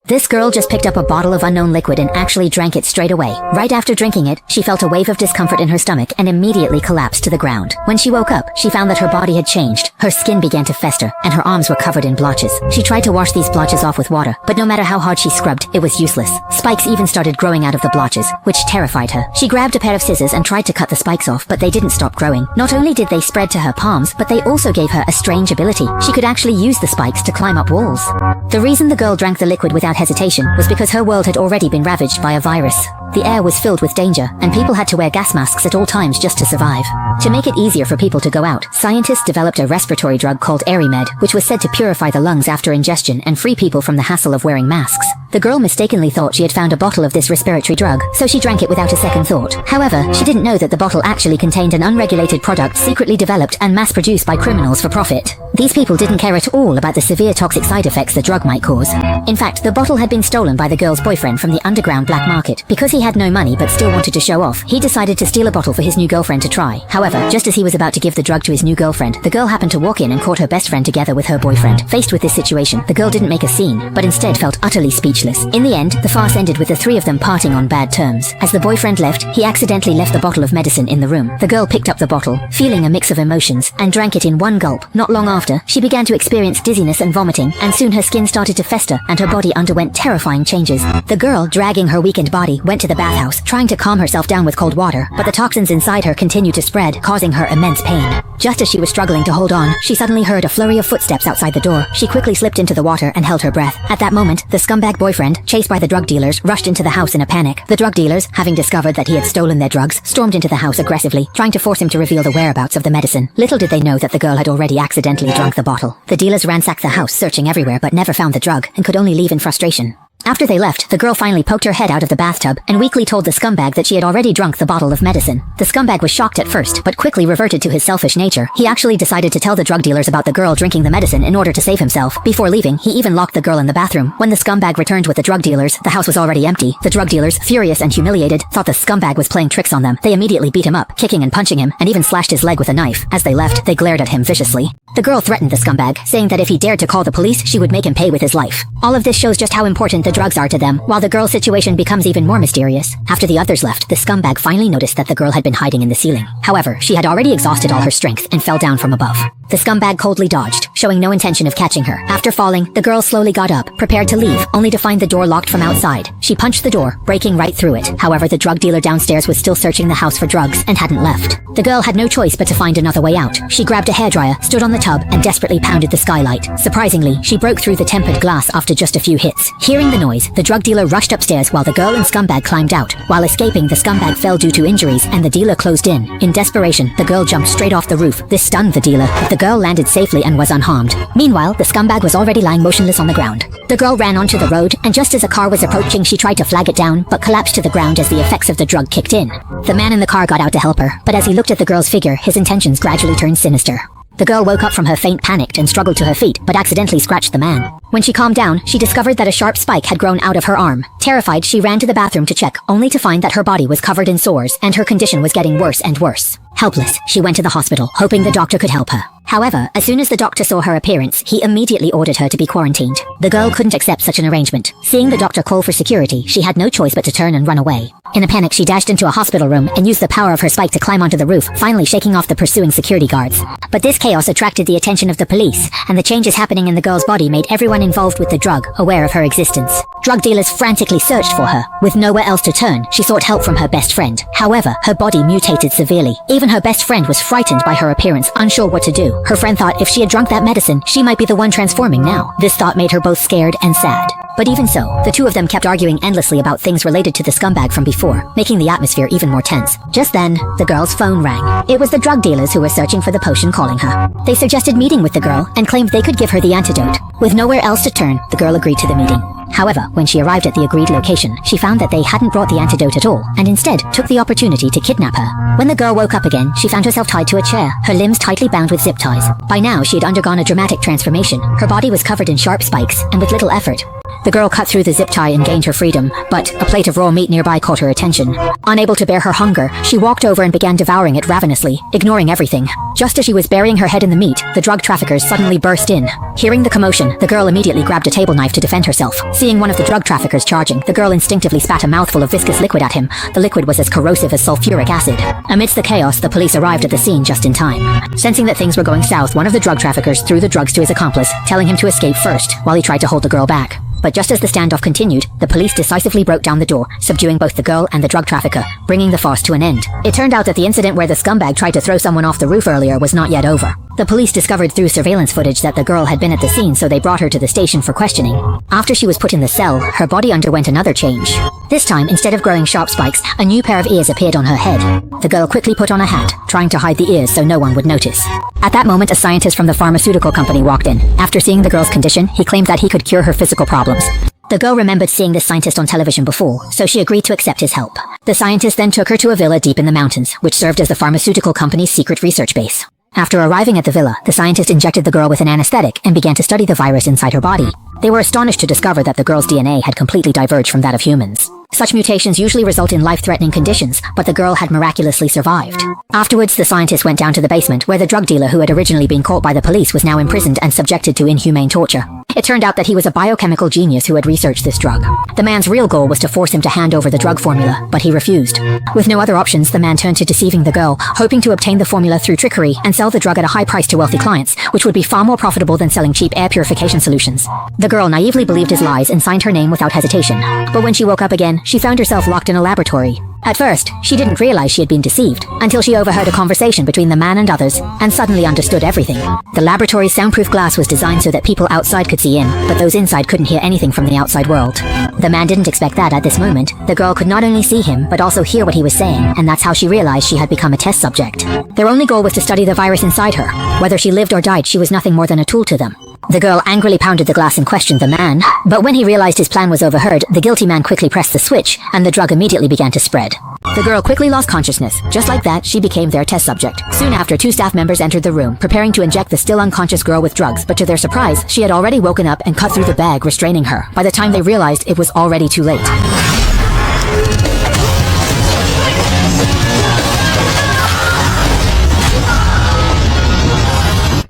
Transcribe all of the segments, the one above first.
This girl just picked up a bottle of unknown liquid and actually drank it straight away. Right after drinking it, she felt a wave of discomfort in her stomach and immediately collapsed to the ground. When she woke up, she found that her body had changed. Her skin began to fester, and her arms were covered in blotches. She tried to wash these blotches off with water, but no matter how hard she scrubbed, it was useless. Spikes even started growing out of the blotches, which terrified her. She grabbed a pair of scissors and tried to cut the spikes off, but they didn't stop growing. Not only did they spread to her palms, but they also gave her a strange ability. She could actually use the spikes to climb up walls. The reason the girl drank the liquid without hesitation was because her world had already been ravaged by a virus. The air was filled with danger, and people had to wear gas masks at all times just to survive. To make it easier for people to go out, scientists developed a respiratory drug called Arimed, which was said to purify the lungs after ingestion and free people from the hassle of wearing masks. The girl mistakenly thought she had found a bottle of this respiratory drug, so she drank it without a second thought. However, she didn't know that the bottle actually contained an unregulated product secretly developed and mass-produced by criminals for profit. These people didn't care at all about the severe toxic side effects the drug might cause. In fact, the bottle had been stolen by the girl's boyfriend from the underground black market. Because he had no money but still wanted to show off, he decided to steal a bottle for his new girlfriend to try. However, just as he was about to give the drug to his new girlfriend, the girl happened to walk in and caught her best friend together with her boyfriend. Faced with this situation, the girl didn't make a scene, but instead felt utterly speechless. In the end, the farce ended with the three of them parting on bad terms. As the boyfriend left, he accidentally left the bottle of medicine in the room. The girl picked up the bottle, feeling a mix of emotions, and drank it in one gulp. Not long after, she began to experience dizziness and vomiting, and soon her skin started to fester, and her body underwent terrifying changes. The girl, dragging her weakened body, went to the bathhouse, trying to calm herself down with cold water, but the toxins inside her continued to spread, causing her immense pain. Just as she was struggling to hold on, she suddenly heard a flurry of footsteps outside the door. She quickly slipped into the water and held her breath. At that moment, the scumbag boyfriend, chased by the drug dealers, rushed into the house in a panic. The drug dealers, having discovered that he had stolen their drugs, stormed into the house aggressively, trying to force him to reveal the whereabouts of the medicine. Little did they know that the girl had already accidentally drunk the bottle. The dealers ransacked the house, searching everywhere but never found the drug, and could only leave in frustration. After they left, the girl finally poked her head out of the bathtub and weakly told the scumbag that she had already drunk the bottle of medicine. The scumbag was shocked at first, but quickly reverted to his selfish nature. He actually decided to tell the drug dealers about the girl drinking the medicine in order to save himself. Before leaving, he even locked the girl in the bathroom. When the scumbag returned with the drug dealers, the house was already empty. The drug dealers, furious and humiliated, thought the scumbag was playing tricks on them. They immediately beat him up, kicking and punching him, and even slashed his leg with a knife. As they left, they glared at him viciously. The girl threatened the scumbag, saying that if he dared to call the police, she would make him pay with his life. All of this shows just how important the drugs are to them, while the girl's situation becomes even more mysterious. After the others left, the scumbag finally noticed that the girl had been hiding in the ceiling. However, she had already exhausted all her strength and fell down from above. The scumbag coldly dodged, showing no intention of catching her. After falling, the girl slowly got up, prepared to leave, only to find the door locked from outside. She punched the door, breaking right through it. However, the drug dealer downstairs was still searching the house for drugs and hadn't left. The girl had no choice but to find another way out. She grabbed a hairdryer, stood on the tub, and desperately pounded the skylight. Surprisingly, she broke through the tempered glass after just a few hits. Hearing the noise, the drug dealer rushed upstairs while the girl and scumbag climbed out. While escaping, the scumbag fell due to injuries and the dealer closed in. In desperation, the girl jumped straight off the roof. This stunned the dealer, but the girl landed safely and was unharmed. Meanwhile, the scumbag was already lying motionless on the ground. The girl ran onto the road, and just as a car was approaching, she tried to flag it down, but collapsed to the ground as the effects of the drug kicked in. The man in the car got out to help her, but as he looked at the girl's figure, his intentions gradually turned sinister. The girl woke up from her faint, panicked, and struggled to her feet, but accidentally scratched the man. When she calmed down, she discovered that a sharp spike had grown out of her arm. Terrified, she ran to the bathroom to check, only to find that her body was covered in sores, and her condition was getting worse and worse. Helpless, she went to the hospital, hoping the doctor could help her. However, as soon as the doctor saw her appearance, he immediately ordered her to be quarantined. The girl couldn't accept such an arrangement. Seeing the doctor call for security, she had no choice but to turn and run away. In a panic, she dashed into a hospital room and used the power of her spike to climb onto the roof, finally shaking off the pursuing security guards. But this chaos attracted the attention of the police, and the changes happening in the girl's body made everyone involved with the drug aware of her existence. Drug dealers frantically searched for her. With nowhere else to turn, she sought help from her best friend. However, her body mutated severely. Even her best friend was frightened by her appearance, unsure what to do. Her friend thought if she had drunk that medicine, she might be the one transforming now. This thought made her both scared and sad. But even so, the two of them kept arguing endlessly about things related to the scumbag from before, making the atmosphere even more tense. Just then, the girl's phone rang. It was the drug dealers who were searching for the potion calling her. They suggested meeting with the girl and claimed they could give her the antidote. With nowhere else to turn, the girl agreed to the meeting. However, when she arrived at the agreed location, she found that they hadn't brought the antidote at all, and instead took the opportunity to kidnap her. When the girl woke up again, she found herself tied to a chair, her limbs tightly bound with zip ties. By now, she had undergone a dramatic transformation. Her body was covered in sharp spikes, and with little effort, The girl cut through the zip tie and gained her freedom, but a plate of raw meat nearby caught her attention. Unable to bear her hunger, she walked over and began devouring it ravenously, ignoring everything. Just as she was burying her head in the meat, the drug traffickers suddenly burst in. Hearing the commotion, the girl immediately grabbed a table knife to defend herself. Seeing one of the drug traffickers charging, the girl instinctively spat a mouthful of viscous liquid at him. The liquid was as corrosive as sulfuric acid. Amidst the chaos, the police arrived at the scene just in time. Sensing that things were going south, one of the drug traffickers threw the drugs to his accomplice, telling him to escape first, while he tried to hold the girl back. But just as the standoff continued, the police decisively broke down the door, subduing both the girl and the drug trafficker, bringing the farce to an end. It turned out that the incident where the scumbag tried to throw someone off the roof earlier was not yet over. The police discovered through surveillance footage that the girl had been at the scene, so they brought her to the station for questioning. After she was put in the cell, her body underwent another change. This time, instead of growing sharp spikes, a new pair of ears appeared on her head. The girl quickly put on a hat, trying to hide the ears so no one would notice. At that moment, a scientist from the pharmaceutical company walked in. After seeing the girl's condition, he claimed that he could cure her physical problems. The girl remembered seeing this scientist on television before, so she agreed to accept his help. The scientist then took her to a villa deep in the mountains, which served as the pharmaceutical company's secret research base. After arriving at the villa, the scientist injected the girl with an anesthetic and began to study the virus inside her body. They were astonished to discover that the girl's DNA had completely diverged from that of humans. Such mutations usually result in life-threatening conditions, but the girl had miraculously survived. Afterwards, the scientist went down to the basement, where the drug dealer who had originally been caught by the police was now imprisoned and subjected to inhumane torture. It turned out that he was a biochemical genius who had researched this drug. The man's real goal was to force him to hand over the drug formula, but he refused. With no other options, the man turned to deceiving the girl, hoping to obtain the formula through trickery and sell the drug at a high price to wealthy clients, which would be far more profitable than selling cheap air purification solutions. The girl naively believed his lies and signed her name without hesitation. But when she woke up again, she found herself locked in a laboratory. At first, she didn't realize she had been deceived, until she overheard a conversation between the man and others, and suddenly understood everything. The laboratory's soundproof glass was designed so that people outside could see in, but those inside couldn't hear anything from the outside world. The man didn't expect that at this moment. The girl could not only see him, but also hear what he was saying, and that's how she realized she had become a test subject. Their only goal was to study the virus inside her. Whether she lived or died, she was nothing more than a tool to them. The girl angrily pounded the glass and questioned the man, but when he realized his plan was overheard, the guilty man quickly pressed the switch, and the drug immediately began to spread. The girl quickly lost consciousness. Just like that, she became their test subject. Soon after, 2 staff members entered the room, preparing to inject the still unconscious girl with drugs, but to their surprise, she had already woken up and cut through the bag, restraining her. By the time they realized, it was already too late.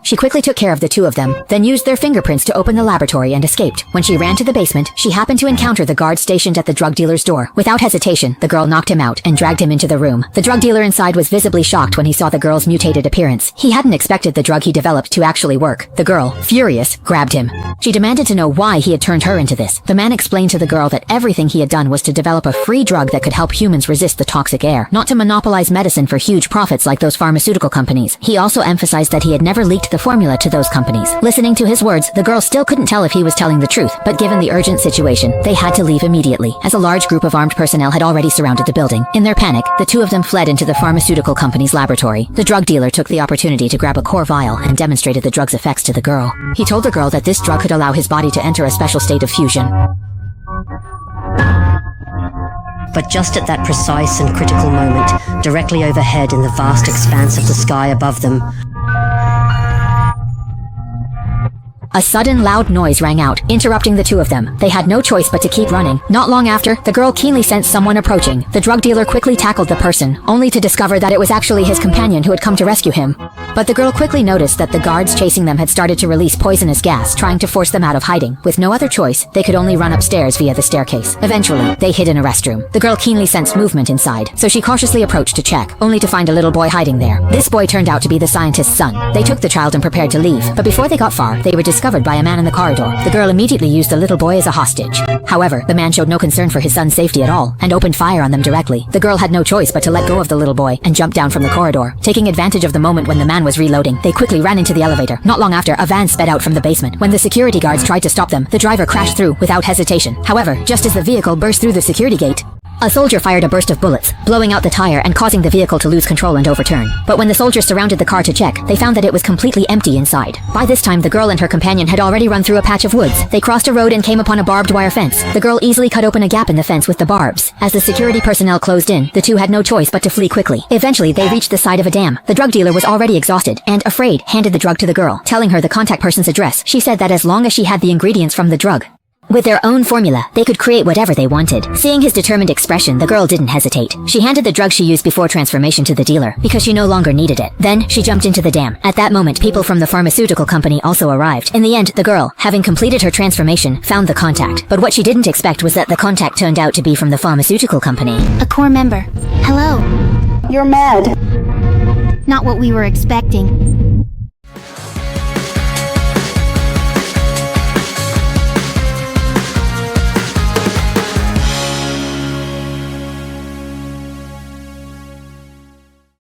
She quickly took care of the 2 of them, then used their fingerprints to open the laboratory and escaped. When she ran to the basement, she happened to encounter the guard stationed at the drug dealer's door. Without hesitation, the girl knocked him out and dragged him into the room. The drug dealer inside was visibly shocked when he saw the girl's mutated appearance. He hadn't expected the drug he developed to actually work. The girl, furious, grabbed him. She demanded to know why he had turned her into this. The man explained to the girl that everything he had done was to develop a free drug that could help humans resist the toxic air, not to monopolize medicine for huge profits like those pharmaceutical companies. He also emphasized that he had never leaked the formula to those companies. Listening to his words, the girl still couldn't tell if he was telling the truth, but given the urgent situation, they had to leave immediately, as a large group of armed personnel had already surrounded the building. In their panic, the 2 of them fled into the pharmaceutical company's laboratory. The drug dealer took the opportunity to grab a core vial and demonstrated the drug's effects to the girl. He told the girl that this drug could allow his body to enter a special state of fusion. But just at that precise and critical moment, directly overhead in the vast expanse of the sky above them, a sudden loud noise rang out, interrupting the 2 of them. They had no choice but to keep running. Not long after, the girl keenly sensed someone approaching. The drug dealer quickly tackled the person, only to discover that it was actually his companion who had come to rescue him. But the girl quickly noticed that the guards chasing them had started to release poisonous gas, trying to force them out of hiding. With no other choice, they could only run upstairs via the staircase. Eventually, they hid in a restroom. The girl keenly sensed movement inside, so she cautiously approached to check, only to find a little boy hiding there. This boy turned out to be the scientist's son. They took the child and prepared to leave, but before they got far, they were discovered by a man in the corridor. The girl immediately used the little boy as a hostage. However, the man showed no concern for his son's safety at all, and opened fire on them directly. The girl had no choice but to let go of the little boy and jump down from the corridor. Taking advantage of the moment when the man was reloading, they quickly ran into the elevator. Not long after, a van sped out from the basement. When the security guards tried to stop them, the driver crashed through without hesitation. However, just as the vehicle burst through the security gate, a soldier fired a burst of bullets, blowing out the tire and causing the vehicle to lose control and overturn. But when the soldiers surrounded the car to check, they found that it was completely empty inside. By this time, the girl and her companion had already run through a patch of woods. They crossed a road and came upon a barbed wire fence. The girl easily cut open a gap in the fence with the barbs. As the security personnel closed in, the 2 had no choice but to flee quickly. Eventually, they reached the side of a dam. The drug dealer was already exhausted and, afraid, handed the drug to the girl, telling her the contact person's address. She said that as long as she had the ingredients from the drug, With their own formula, they could create whatever they wanted. Seeing his determined expression, the girl didn't hesitate. She handed the drug she used before transformation to the dealer, because she no longer needed it. Then, she jumped into the dam. At that moment, people from the pharmaceutical company also arrived. In the end, the girl, having completed her transformation, found the contact. But what she didn't expect was that the contact turned out to be from the pharmaceutical company. A core member. Hello. You're mad. Not what we were expecting.